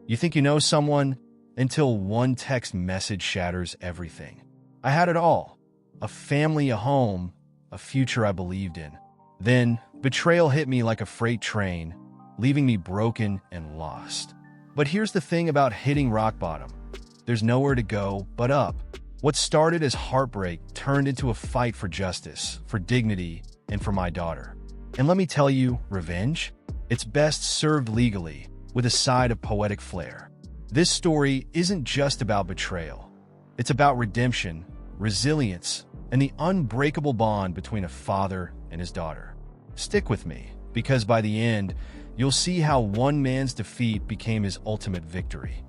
You think you know someone until one text message shatters everything. I had it all: a family, a home, a future I believed in. Then, betrayal hit me like a freight train, leaving me broken and lost. But here's the thing about hitting rock bottom: there's nowhere to go but up. What started as heartbreak turned into a fight for justice, for dignity, and for my daughter. And let me tell you, revenge? It's best served legally, with a side of poetic flair. This story isn't just about betrayal. It's about redemption, resilience, and the unbreakable bond between a father and his daughter. Stick with me, because by the end, you'll see how one man's defeat became his ultimate victory.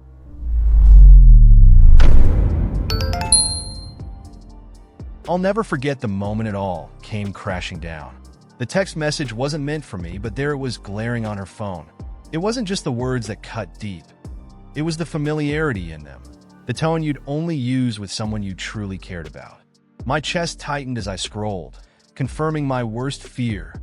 I'll never forget the moment it all came crashing down. The text message wasn't meant for me, but there it was glaring on her phone. It wasn't just the words that cut deep. It was the familiarity in them, the tone you'd only use with someone you truly cared about. My chest tightened as I scrolled, confirming my worst fear: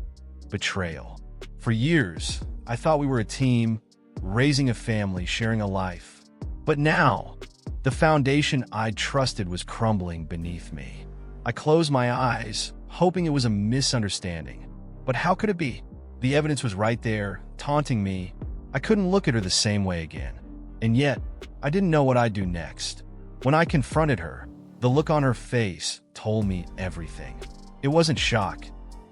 betrayal. For years, I thought we were a team, raising a family, sharing a life. But now, the foundation I'd trusted was crumbling beneath me. I closed my eyes, hoping it was a misunderstanding. But how could it be? The evidence was right there, taunting me. I couldn't look at her the same way again. And yet, I didn't know what I'd do next. When I confronted her, the look on her face told me everything. It wasn't shock.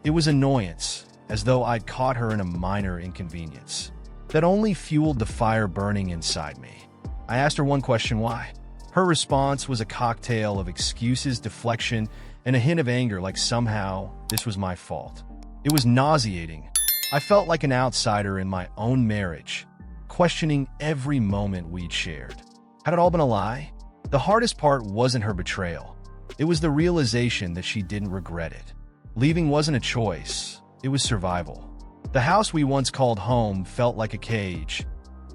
It was annoyance, as though I'd caught her in a minor inconvenience. That only fueled the fire burning inside me. I asked her one question: why? Her response was a cocktail of excuses, deflection, and a hint of anger, like somehow this was my fault. It was nauseating. I felt like an outsider in my own marriage, questioning every moment we'd shared. Had it all been a lie? The hardest part wasn't her betrayal. It was the realization that she didn't regret it. Leaving wasn't a choice, it was survival. The house we once called home felt like a cage,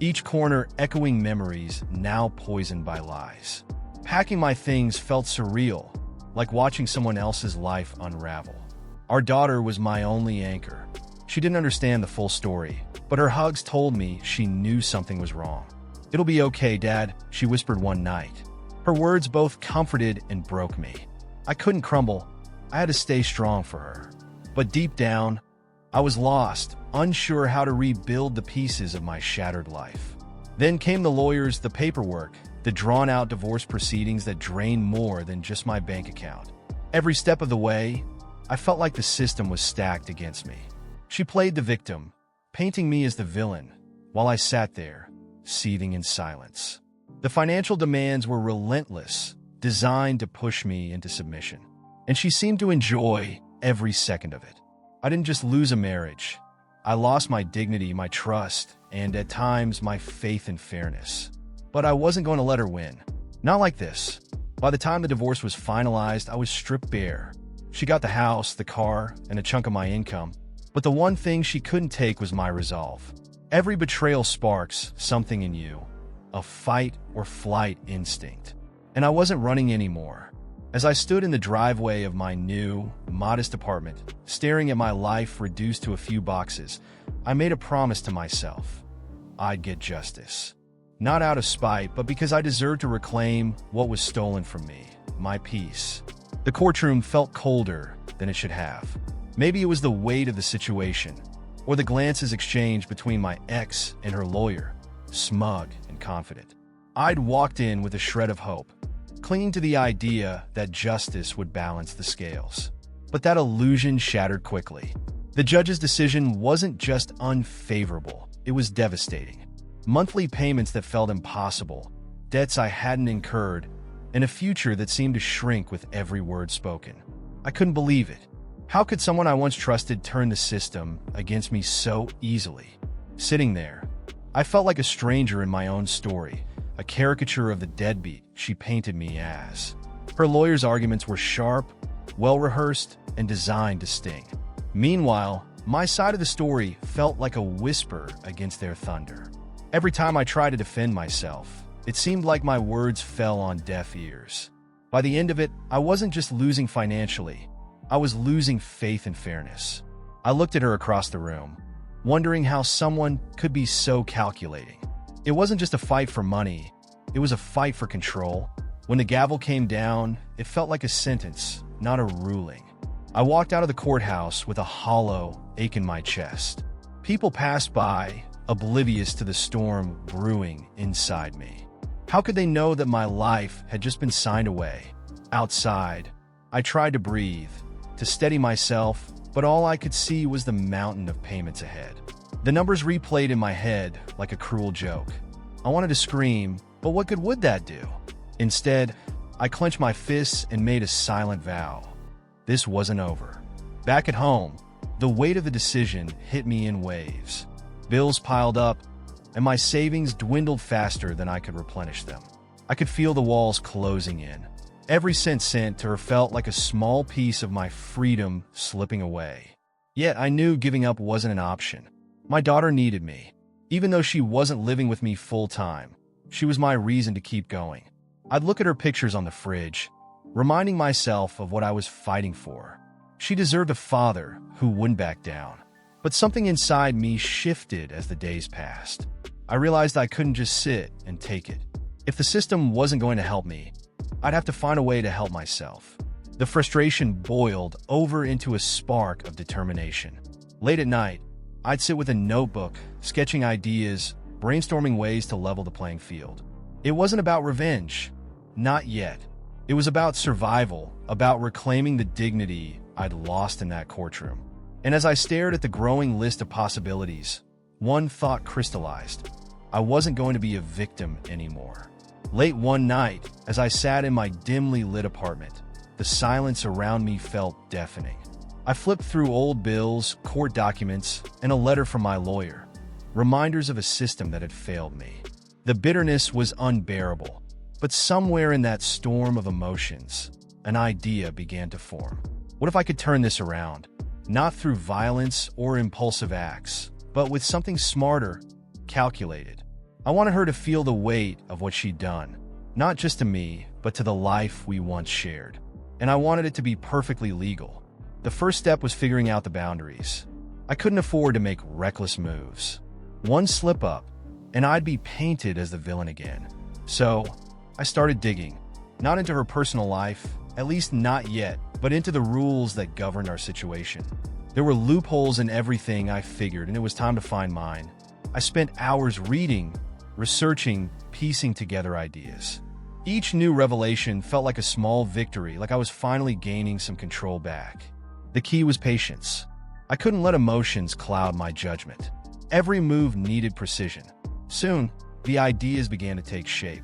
each corner echoing memories now poisoned by lies. Packing my things felt surreal, like watching someone else's life unravel. Our daughter was my only anchor. She didn't understand the full story, but her hugs told me she knew something was wrong. "It'll be okay, Dad," she whispered one night. Her words both comforted and broke me. I couldn't crumble. I had to stay strong for her. But deep down, I was lost, unsure how to rebuild the pieces of my shattered life. Then came the lawyers, the paperwork, the drawn-out divorce proceedings that drained more than just my bank account. Every step of the way, I felt like the system was stacked against me. She played the victim, painting me as the villain, while I sat there, seething in silence. The financial demands were relentless, designed to push me into submission. And she seemed to enjoy every second of it. I didn't just lose a marriage. I lost my dignity, my trust, and at times my faith in fairness. But I wasn't going to let her win. Not like this. By the time the divorce was finalized, I was stripped bare. She got the house, the car, and a chunk of my income. But the one thing she couldn't take was my resolve. Every betrayal sparks something in you, a fight or flight instinct. And I wasn't running anymore. As I stood in the driveway of my new, modest apartment, staring at my life reduced to a few boxes, I made a promise to myself. I'd get justice. Not out of spite, but because I deserved to reclaim what was stolen from me, my peace. The courtroom felt colder than it should have. Maybe it was the weight of the situation, or the glances exchanged between my ex and her lawyer, smug and confident. I'd walked in with a shred of hope, clinging to the idea that justice would balance the scales. But that illusion shattered quickly. The judge's decision wasn't just unfavorable, it was devastating. Monthly payments that felt impossible, debts I hadn't incurred, and a future that seemed to shrink with every word spoken. I couldn't believe it. How could someone I once trusted turn the system against me so easily? Sitting there, I felt like a stranger in my own story, a caricature of the deadbeat she painted me as. Her lawyer's arguments were sharp, well-rehearsed, and designed to sting. Meanwhile, my side of the story felt like a whisper against their thunder. Every time I tried to defend myself, it seemed like my words fell on deaf ears. By the end of it, I wasn't just losing financially, I was losing faith in fairness. I looked at her across the room, wondering how someone could be so calculating. It wasn't just a fight for money, it was a fight for control. When the gavel came down, it felt like a sentence, not a ruling. I walked out of the courthouse with a hollow ache in my chest. People passed by, oblivious to the storm brewing inside me. How could they know that my life had just been signed away? Outside, I tried to breathe, to steady myself, but all I could see was the mountain of payments ahead. The numbers replayed in my head like a cruel joke. I wanted to scream, but what good would that do? Instead, I clenched my fists and made a silent vow. This wasn't over. Back at home, the weight of the decision hit me in waves. Bills piled up, and my savings dwindled faster than I could replenish them. I could feel the walls closing in. Every cent sent to her felt like a small piece of my freedom slipping away. Yet I knew giving up wasn't an option. My daughter needed me. Even though she wasn't living with me full-time, she was my reason to keep going. I'd look at her pictures on the fridge, reminding myself of what I was fighting for. She deserved a father who wouldn't back down. But something inside me shifted as the days passed. I realized I couldn't just sit and take it. If the system wasn't going to help me, I'd have to find a way to help myself. The frustration boiled over into a spark of determination. Late at night, I'd sit with a notebook, sketching ideas, brainstorming ways to level the playing field. It wasn't about revenge. Not yet. It was about survival, about reclaiming the dignity I'd lost in that courtroom. And as I stared at the growing list of possibilities, one thought crystallized. I wasn't going to be a victim anymore. Late one night, as I sat in my dimly lit apartment, the silence around me felt deafening. I flipped through old bills, court documents, and a letter from my lawyer, reminders of a system that had failed me. The bitterness was unbearable, but somewhere in that storm of emotions, an idea began to form. What if I could turn this around? Not through violence or impulsive acts, but with something smarter, calculated. I wanted her to feel the weight of what she'd done, not just to me, but to the life we once shared. And I wanted it to be perfectly legal. The first step was figuring out the boundaries. I couldn't afford to make reckless moves. One slip up, and I'd be painted as the villain again. So, I started digging, not into her personal life, at least not yet, but into the rules that governed our situation. There were loopholes in everything I figured, and it was time to find mine. I spent hours reading, researching, piecing together ideas. Each new revelation felt like a small victory, like I was finally gaining some control back. The key was patience. I couldn't let emotions cloud my judgment. Every move needed precision. Soon, the ideas began to take shape.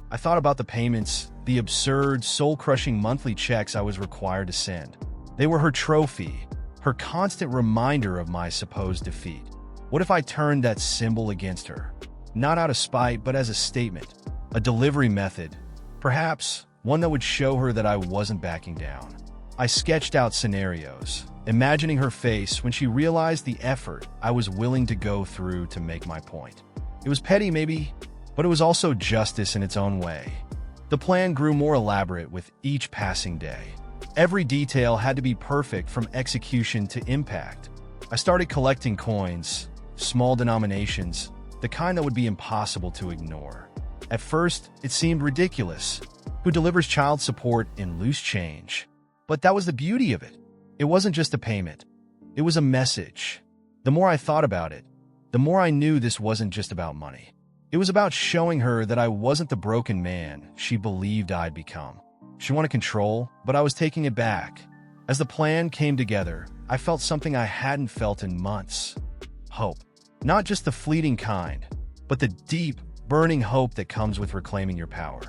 I thought about the payments, the absurd, soul-crushing monthly checks I was required to send. They were her trophy, her constant reminder of my supposed defeat. What if I turned that symbol against her? Not out of spite, but as a statement, a delivery method, perhaps one that would show her that I wasn't backing down. I sketched out scenarios, imagining her face when she realized the effort I was willing to go through to make my point. It was petty, maybe, but it was also justice in its own way. The plan grew more elaborate with each passing day. Every detail had to be perfect from execution to impact. I started collecting coins, small denominations, the kind that would be impossible to ignore. At first, it seemed ridiculous. Who delivers child support in loose change? But that was the beauty of it. It wasn't just a payment. It was a message. The more I thought about it, the more I knew this wasn't just about money. It was about showing her that I wasn't the broken man she believed I'd become. She wanted control, but I was taking it back. As the plan came together, I felt something I hadn't felt in months. Hope. Not just the fleeting kind, but the deep, burning hope that comes with reclaiming your power.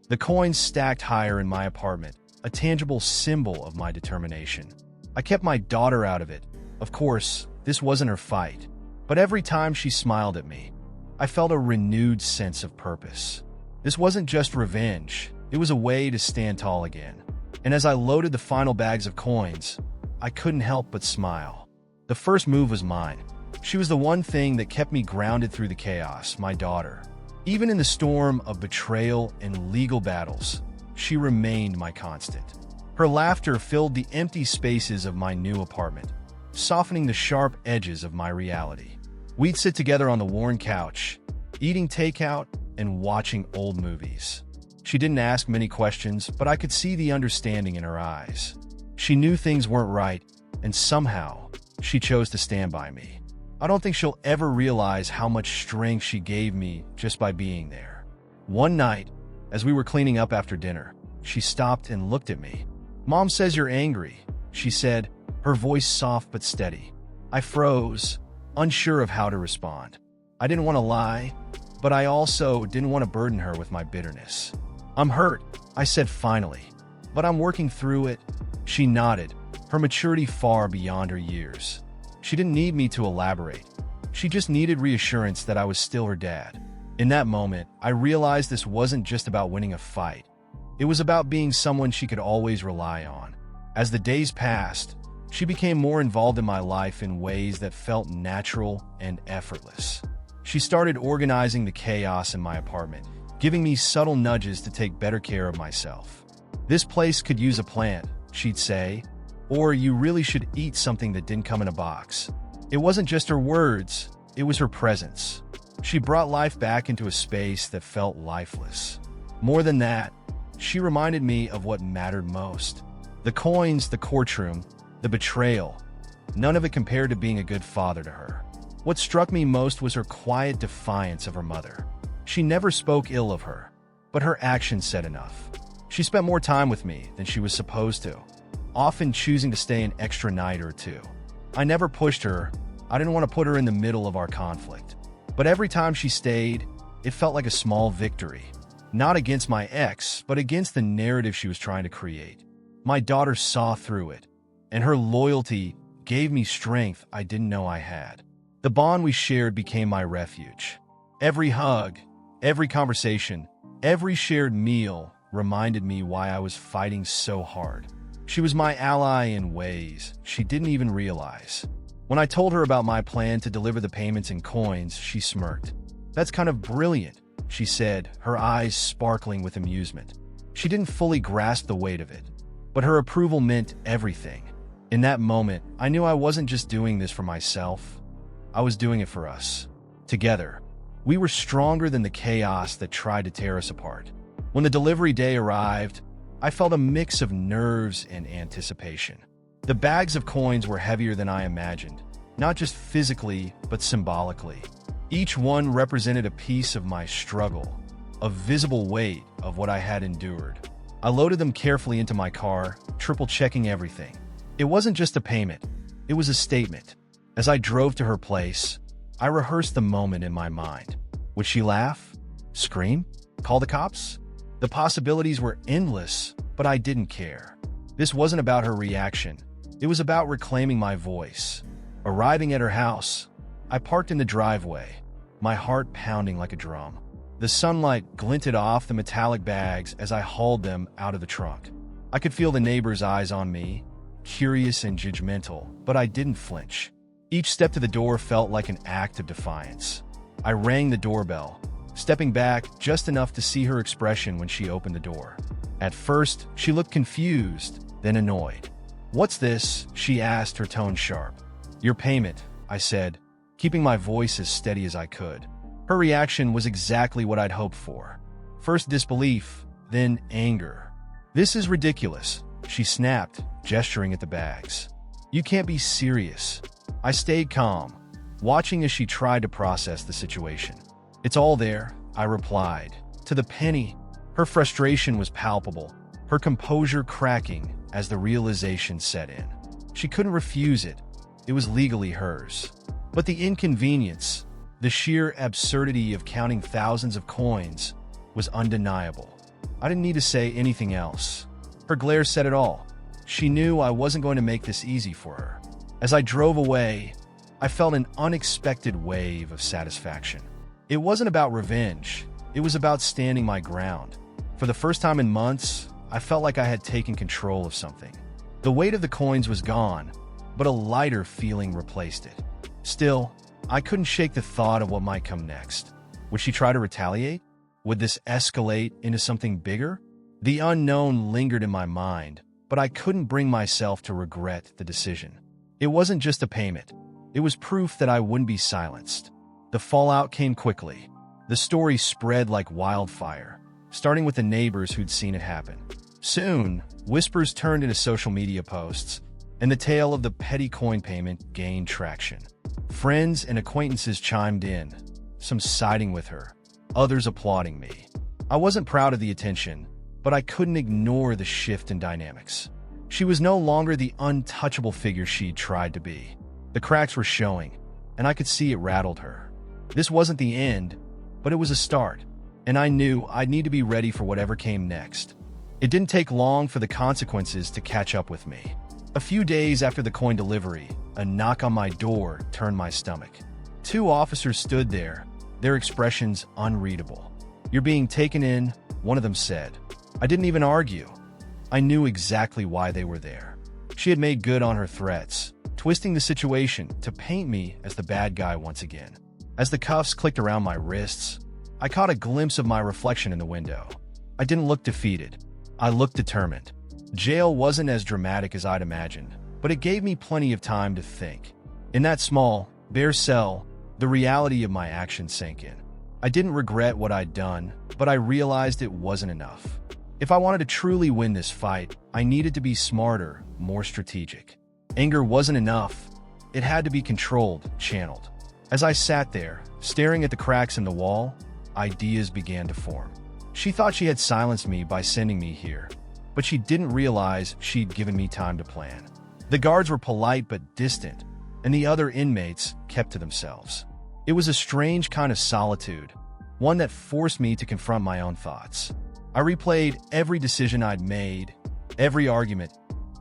The coins stacked higher in my apartment, a tangible symbol of my determination. I kept my daughter out of it. Of course, this wasn't her fight. But every time she smiled at me, I felt a renewed sense of purpose. This wasn't just revenge, it was a way to stand tall again. And as I loaded the final bags of coins, I couldn't help but smile. The first move was mine. She was the one thing that kept me grounded through the chaos, my daughter. Even in the storm of betrayal and legal battles, she remained my constant. Her laughter filled the empty spaces of my new apartment, softening the sharp edges of my reality. We'd sit together on the worn couch, eating takeout, and watching old movies. She didn't ask many questions, but I could see the understanding in her eyes. She knew things weren't right, and somehow, she chose to stand by me. I don't think she'll ever realize how much strength she gave me just by being there. One night, as we were cleaning up after dinner, she stopped and looked at me. "Mom says you're angry," she said, her voice soft but steady. I froze, unsure of how to respond. I didn't want to lie, but I also didn't want to burden her with my bitterness. "I'm hurt," I said finally, "but I'm working through it." She nodded, her maturity far beyond her years. She didn't need me to elaborate. She just needed reassurance that I was still her dad. In that moment, I realized this wasn't just about winning a fight. It was about being someone she could always rely on. As the days passed, she became more involved in my life in ways that felt natural and effortless. She started organizing the chaos in my apartment, giving me subtle nudges to take better care of myself. "This place could use a plant," she'd say, or "you really should eat something that didn't come in a box." It wasn't just her words, it was her presence. She brought life back into a space that felt lifeless. More than that, she reminded me of what mattered most. The coins, the courtroom, the betrayal. None of it compared to being a good father to her. What struck me most was her quiet defiance of her mother. She never spoke ill of her, but her actions said enough. She spent more time with me than she was supposed to, often choosing to stay an extra night or two. I never pushed her. I didn't want to put her in the middle of our conflict. But every time she stayed, it felt like a small victory. Not against my ex, but against the narrative she was trying to create. My daughter saw through it, and her loyalty gave me strength I didn't know I had. The bond we shared became my refuge. Every hug, every conversation, every shared meal reminded me why I was fighting so hard. She was my ally in ways she didn't even realize. When I told her about my plan to deliver the payments in coins, she smirked. "That's kind of brilliant," she said, her eyes sparkling with amusement. She didn't fully grasp the weight of it, but her approval meant everything. In that moment, I knew I wasn't just doing this for myself. I was doing it for us. Together, we were stronger than the chaos that tried to tear us apart. When the delivery day arrived, I felt a mix of nerves and anticipation. The bags of coins were heavier than I imagined, not just physically, but symbolically. Each one represented a piece of my struggle, a visible weight of what I had endured. I loaded them carefully into my car, triple-checking everything. It wasn't just a payment, it was a statement. As I drove to her place, I rehearsed the moment in my mind. Would she laugh? Scream? Call the cops? The possibilities were endless, but I didn't care. This wasn't about her reaction. It was about reclaiming my voice. Arriving at her house, I parked in the driveway, my heart pounding like a drum. The sunlight glinted off the metallic bags as I hauled them out of the trunk. I could feel the neighbors' eyes on me, curious and judgmental, but I didn't flinch. Each step to the door felt like an act of defiance. I rang the doorbell, stepping back just enough to see her expression when she opened the door. At first, she looked confused, then annoyed. "What's this?" she asked, her tone sharp. "Your payment," I said, keeping my voice as steady as I could. Her reaction was exactly what I'd hoped for. First disbelief, then anger. "This is ridiculous," she snapped, gesturing at the bags. "You can't be serious." I stayed calm, watching as she tried to process the situation. "It's all there," I replied, to the penny. Her frustration was palpable, her composure cracking as the realization set in. She couldn't refuse it. It was legally hers. But the inconvenience, the sheer absurdity of counting thousands of coins, was undeniable. I didn't need to say anything else. Her glare said it all. She knew I wasn't going to make this easy for her. As I drove away, I felt an unexpected wave of satisfaction. It wasn't about revenge. It was about standing my ground. For the first time in months, I felt like I had taken control of something. The weight of the coins was gone, but a lighter feeling replaced it. Still, I couldn't shake the thought of what might come next. Would she try to retaliate? Would this escalate into something bigger? The unknown lingered in my mind, but I couldn't bring myself to regret the decision. It wasn't just a payment. It was proof that I wouldn't be silenced. The fallout came quickly. The story spread like wildfire, starting with the neighbors who'd seen it happen. Soon, whispers turned into social media posts, and the tale of the petty coin payment gained traction. Friends and acquaintances chimed in, some siding with her, others applauding me. I wasn't proud of the attention, but I couldn't ignore the shift in dynamics. She was no longer the untouchable figure she'd tried to be. The cracks were showing, and I could see it rattled her. This wasn't the end, but it was a start, and I knew I'd need to be ready for whatever came next. It didn't take long for the consequences to catch up with me. A few days after the coin delivery, a knock on my door turned my stomach. 2 officers stood there, their expressions unreadable. "You're being taken in," one of them said. I didn't even argue. I knew exactly why they were there. She had made good on her threats, twisting the situation to paint me as the bad guy once again. As the cuffs clicked around my wrists, I caught a glimpse of my reflection in the window. I didn't look defeated. I looked determined. Jail wasn't as dramatic as I'd imagined, but it gave me plenty of time to think. In that small, bare cell, the reality of my actions sank in. I didn't regret what I'd done, but I realized it wasn't enough. If I wanted to truly win this fight, I needed to be smarter, more strategic. Anger wasn't enough. It had to be controlled, channeled. As I sat there, staring at the cracks in the wall, ideas began to form. She thought she had silenced me by sending me here, but she didn't realize she'd given me time to plan. The guards were polite but distant, and the other inmates kept to themselves. It was a strange kind of solitude, one that forced me to confront my own thoughts. I replayed every decision I'd made, every argument,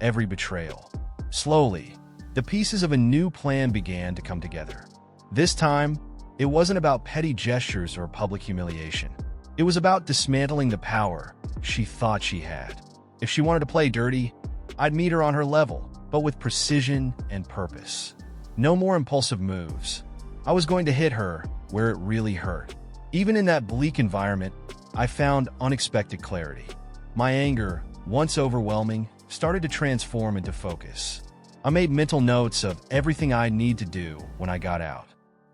every betrayal. Slowly, the pieces of a new plan began to come together. This time, it wasn't about petty gestures or public humiliation. It was about dismantling the power she thought she had. If she wanted to play dirty, I'd meet her on her level, but with precision and purpose. No more impulsive moves. I was going to hit her where it really hurt. Even in that bleak environment, I found unexpected clarity. My anger, once overwhelming, started to transform into focus. I made mental notes of everything I need to do when I got out.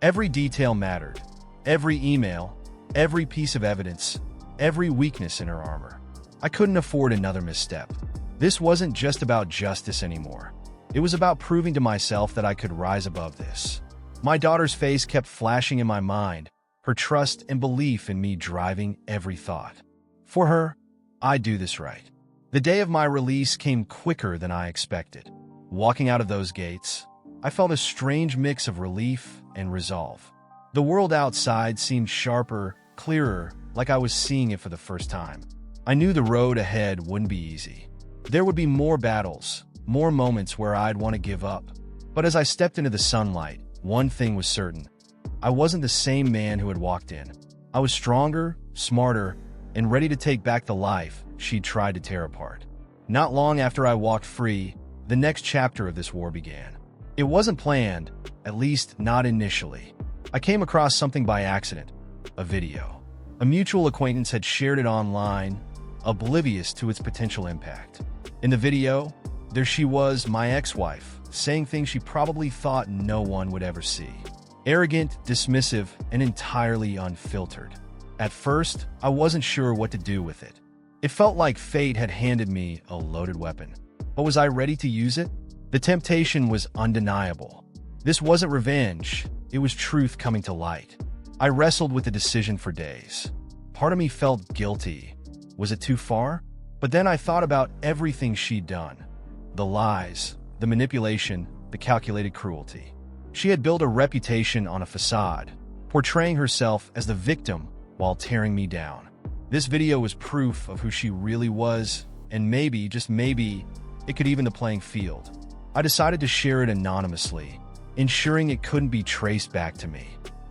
Every detail mattered. Every email, every piece of evidence, every weakness in her armor. I couldn't afford another misstep. This wasn't just about justice anymore. It was about proving to myself that I could rise above this. My daughter's face kept flashing in my mind, her trust and belief in me driving every thought. For her, I'd do this right. The day of my release came quicker than I expected. Walking out of those gates, I felt a strange mix of relief and resolve. The world outside seemed sharper, clearer, like I was seeing it for the first time. I knew the road ahead wouldn't be easy. There would be more battles, more moments where I'd want to give up. But as I stepped into the sunlight, one thing was certain. I wasn't the same man who had walked in. I was stronger, smarter, and ready to take back the life she'd tried to tear apart. Not long after I walked free, the next chapter of this war began. It wasn't planned, at least not initially. I came across something by accident, a video. A mutual acquaintance had shared it online, oblivious to its potential impact. In the video, there she was, my ex-wife, saying things she probably thought no one would ever see. Arrogant, dismissive, and entirely unfiltered. At first, I wasn't sure what to do with it. It felt like fate had handed me a loaded weapon. But was I ready to use it? The temptation was undeniable. This wasn't revenge, it was truth coming to light. I wrestled with the decision for days. Part of me felt guilty. Was it too far? But then I thought about everything she'd done. The lies, the manipulation, the calculated cruelty. She had built a reputation on a facade, portraying herself as the victim while tearing me down. This video was proof of who she really was, and maybe, just maybe, it could even the playing field. I decided to share it anonymously, ensuring it couldn't be traced back to me.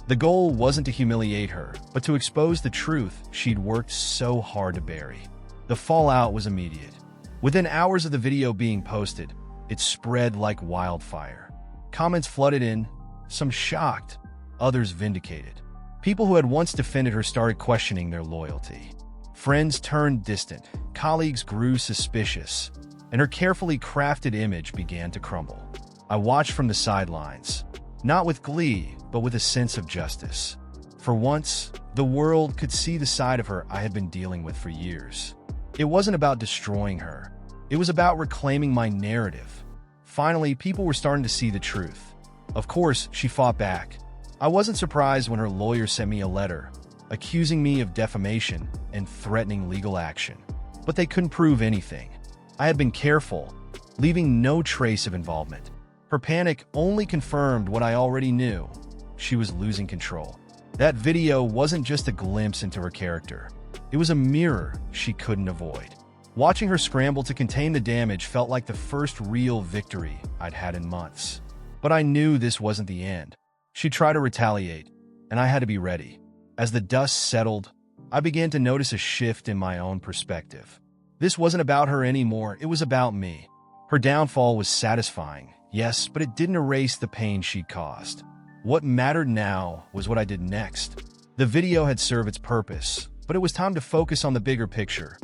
The goal wasn't to humiliate her, but to expose the truth she'd worked so hard to bury. The fallout was immediate. Within hours of the video being posted, it spread like wildfire. Comments flooded in, some shocked, others vindicated. People who had once defended her started questioning their loyalty. Friends turned distant, colleagues grew suspicious, and her carefully crafted image began to crumble. I watched from the sidelines, not with glee, but with a sense of justice. For once, The world could see the side of her I had been dealing with for years. It wasn't about destroying her. It was about reclaiming my narrative. Finally, people were starting to see the truth. Of course, she fought back. I wasn't surprised when her lawyer sent me a letter, accusing me of defamation and threatening legal action. But they couldn't prove anything. I had been careful, leaving no trace of involvement. Her panic only confirmed what I already knew. She was losing control. That video wasn't just a glimpse into her character. It was a mirror she couldn't avoid. Watching her scramble to contain the damage felt like the first real victory I'd had in months. But I knew this wasn't the end. She'd try to retaliate, and I had to be ready. As the dust settled, I began to notice a shift in my own perspective. This wasn't about her anymore, it was about me. Her downfall was satisfying, yes, but it didn't erase the pain she'd caused. What mattered now was what I did next. The video had served its purpose, but it was time to focus on the bigger picture.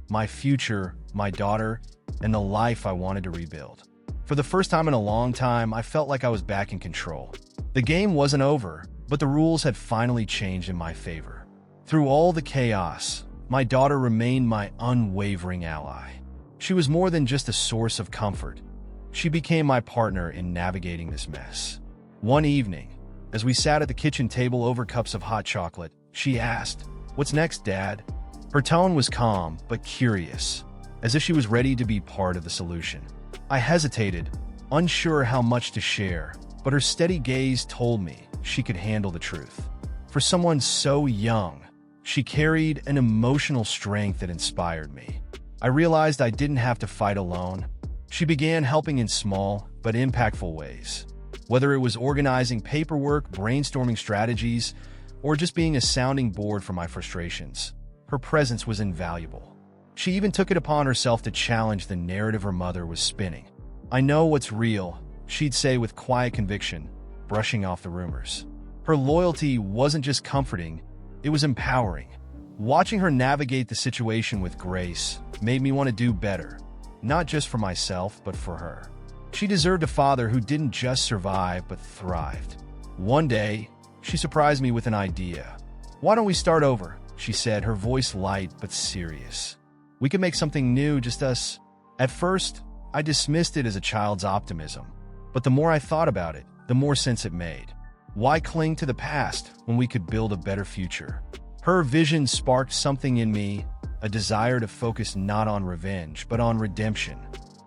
My future, my daughter, and the life I wanted to rebuild. For the first time in a long time, I felt like I was back in control. The game wasn't over, but the rules had finally changed in my favor. Through all the chaos, my daughter remained my unwavering ally. She was more than just a source of comfort. She became my partner in navigating this mess. One evening, as we sat at the kitchen table over cups of hot chocolate, she asked, "What's next, Dad?" Her tone was calm but curious, as if she was ready to be part of the solution. I hesitated, unsure how much to share, but her steady gaze told me she could handle the truth. For someone so young, she carried an emotional strength that inspired me. I realized I didn't have to fight alone. She began helping in small but impactful ways. Whether it was organizing paperwork, brainstorming strategies, or just being a sounding board for my frustrations, her presence was invaluable. She even took it upon herself to challenge the narrative her mother was spinning. "I know what's real," she'd say with quiet conviction, brushing off the rumors. Her loyalty wasn't just comforting, it was empowering. Watching her navigate the situation with grace made me want to do better, not just for myself, but for her. She deserved a father who didn't just survive, but thrived. One day, she surprised me with an idea. "Why don't we start over?" she said, her voice light but serious. "We could make something new, just us." At first, I dismissed it as a child's optimism, but the more I thought about it, the more sense it made. Why cling to the past when we could build a better future? Her vision sparked something in me, a desire to focus not on revenge, but on redemption.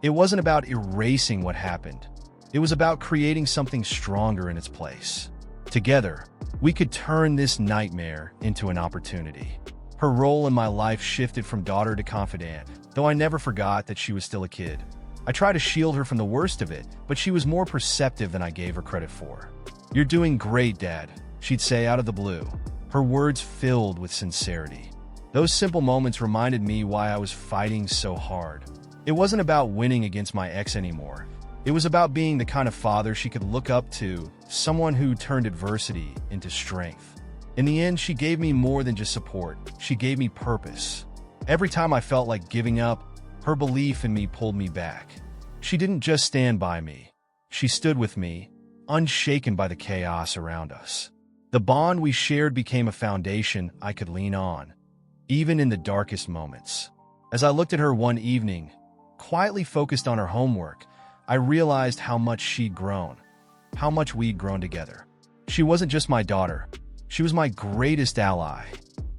It wasn't about erasing what happened. It was about creating something stronger in its place. Together, we could turn this nightmare into an opportunity. Her role in my life shifted from daughter to confidant, though I never forgot that she was still a kid. I tried to shield her from the worst of it, but she was more perceptive than I gave her credit for. "You're doing great, Dad," she'd say out of the blue, her words filled with sincerity. Those simple moments reminded me why I was fighting so hard. It wasn't about winning against my ex anymore. It was about being the kind of father she could look up to, someone who turned adversity into strength. In the end, she gave me more than just support. She gave me purpose. Every time I felt like giving up, her belief in me pulled me back. She didn't just stand by me. She stood with me, unshaken by the chaos around us. The bond we shared became a foundation I could lean on, even in the darkest moments. As I looked at her one evening, quietly focused on her homework, I realized how much she'd grown, how much we'd grown together. She wasn't just my daughter, she was my greatest ally,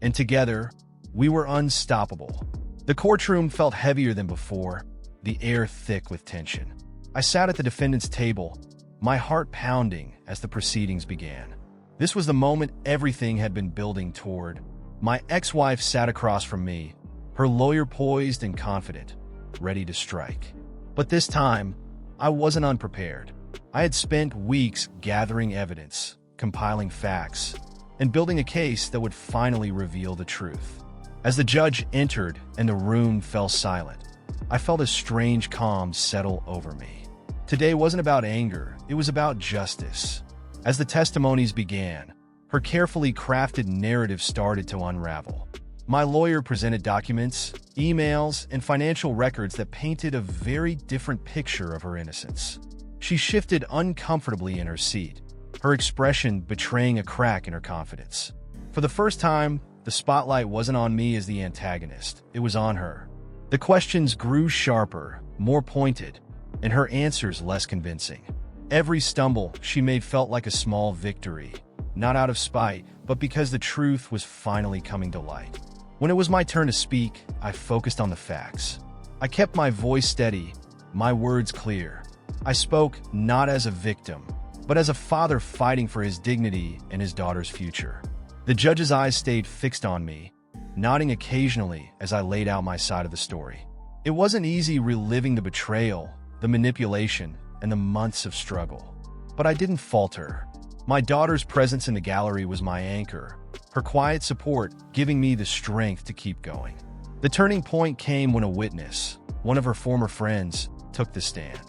and together, we were unstoppable. The courtroom felt heavier than before, the air thick with tension. I sat at the defendant's table, my heart pounding as the proceedings began. This was the moment everything had been building toward. My ex-wife sat across from me, her lawyer poised and confident, ready to strike. But this time, I wasn't unprepared. I had spent weeks gathering evidence, compiling facts, and building a case that would finally reveal the truth. As the judge entered and the room fell silent, I felt a strange calm settle over me. Today wasn't about anger, it was about justice. As the testimonies began, her carefully crafted narrative started to unravel. My lawyer presented documents, emails, and financial records that painted a very different picture of her innocence. She shifted uncomfortably in her seat, her expression betraying a crack in her confidence. For the first time, the spotlight wasn't on me as the antagonist. It was on her. The questions grew sharper, more pointed, and her answers less convincing. Every stumble she made felt like a small victory, not out of spite, but because the truth was finally coming to light. When it was my turn to speak, I focused on the facts. I kept my voice steady, my words clear. I spoke not as a victim, but as a father fighting for his dignity and his daughter's future. The judge's eyes stayed fixed on me, nodding occasionally as I laid out my side of the story. It wasn't easy reliving the betrayal, the manipulation, and the months of struggle. But I didn't falter. My daughter's presence in the gallery was my anchor, her quiet support giving me the strength to keep going. The turning point came when a witness, one of her former friends, took the stand.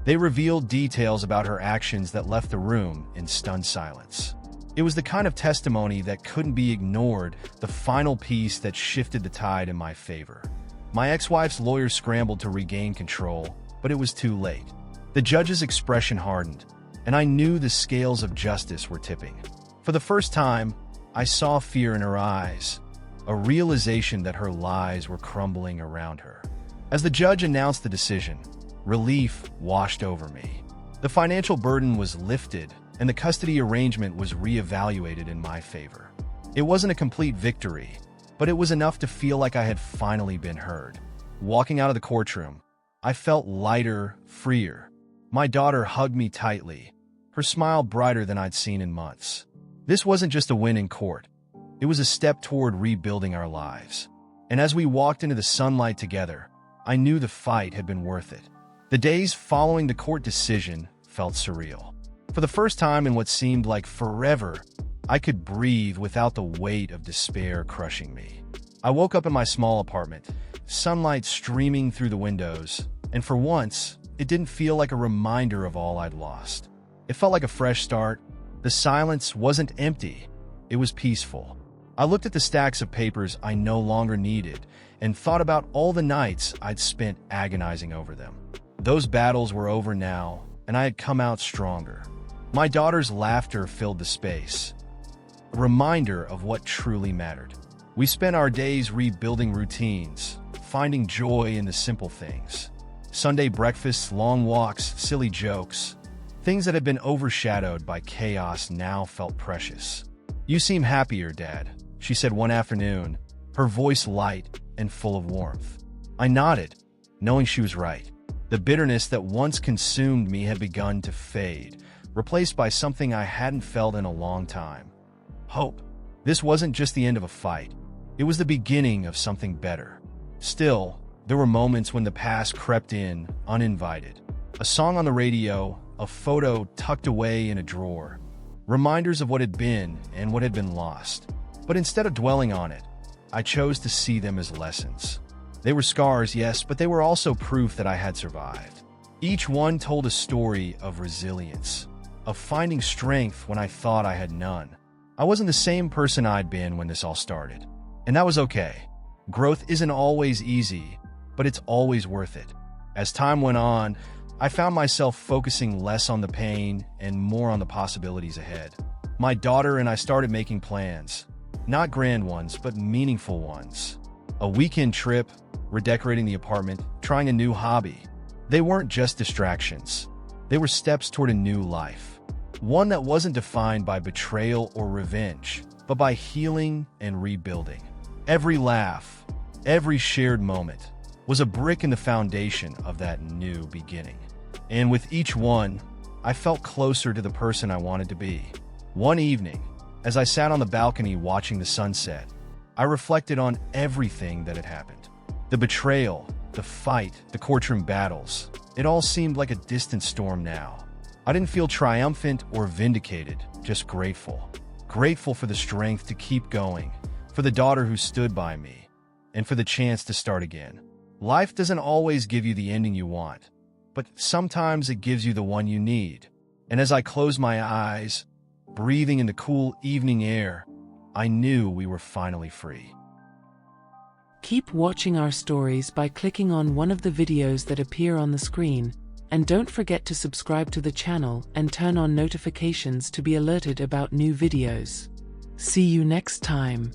They revealed details about her actions that left the room in stunned silence. It was the kind of testimony that couldn't be ignored, the final piece that shifted the tide in my favor. My ex-wife's lawyer scrambled to regain control, but it was too late. The judge's expression hardened, and I knew the scales of justice were tipping. For the first time, I saw fear in her eyes, a realization that her lies were crumbling around her. As the judge announced the decision, relief washed over me. The financial burden was lifted, and the custody arrangement was reevaluated in my favor. It wasn't a complete victory, but it was enough to feel like I had finally been heard. Walking out of the courtroom, I felt lighter, freer. My daughter hugged me tightly, her smile brighter than I'd seen in months. This wasn't just a win in court. It was a step toward rebuilding our lives. And as we walked into the sunlight together, I knew the fight had been worth it. The days following the court decision felt surreal. For the first time in what seemed like forever, I could breathe without the weight of despair crushing me. I woke up in my small apartment, sunlight streaming through the windows, and for once, it didn't feel like a reminder of all I'd lost. It felt like a fresh start. The silence wasn't empty, it was peaceful. I looked at the stacks of papers I no longer needed and thought about all the nights I'd spent agonizing over them. Those battles were over now, and I had come out stronger. My daughter's laughter filled the space, a reminder of what truly mattered. We spent our days rebuilding routines, finding joy in the simple things. Sunday breakfasts, long walks, silly jokes. Things that had been overshadowed by chaos now felt precious. "You seem happier, Dad," she said one afternoon, her voice light and full of warmth. I nodded, knowing she was right. The bitterness that once consumed me had begun to fade, replaced by something I hadn't felt in a long time. Hope. This wasn't just the end of a fight. It was the beginning of something better. Still, there were moments when the past crept in, uninvited. A song on the radio, a photo tucked away in a drawer. Reminders of what had been and what had been lost. But instead of dwelling on it, I chose to see them as lessons. They were scars, yes, but they were also proof that I had survived. Each one told a story of resilience, of finding strength when I thought I had none. I wasn't the same person I'd been when this all started. And that was okay. Growth isn't always easy, but it's always worth it. As time went on, I found myself focusing less on the pain and more on the possibilities ahead. My daughter and I started making plans. Not grand ones, but meaningful ones. A weekend trip, redecorating the apartment, trying a new hobby. They weren't just distractions. They were steps toward a new life. One that wasn't defined by betrayal or revenge, but by healing and rebuilding. Every laugh, every shared moment, was a brick in the foundation of that new beginning. And with each one, I felt closer to the person I wanted to be. One evening, as I sat on the balcony watching the sunset, I reflected on everything that had happened. The betrayal, the fight, the courtroom battles. It all seemed like a distant storm now. I didn't feel triumphant or vindicated, just grateful. Grateful for the strength to keep going, for the daughter who stood by me, and for the chance to start again. Life doesn't always give you the ending you want, but sometimes it gives you the one you need. And as I closed my eyes, breathing in the cool evening air, I knew we were finally free. Keep watching our stories by clicking on one of the videos that appear on the screen, and don't forget to subscribe to the channel and turn on notifications to be alerted about new videos. See you next time.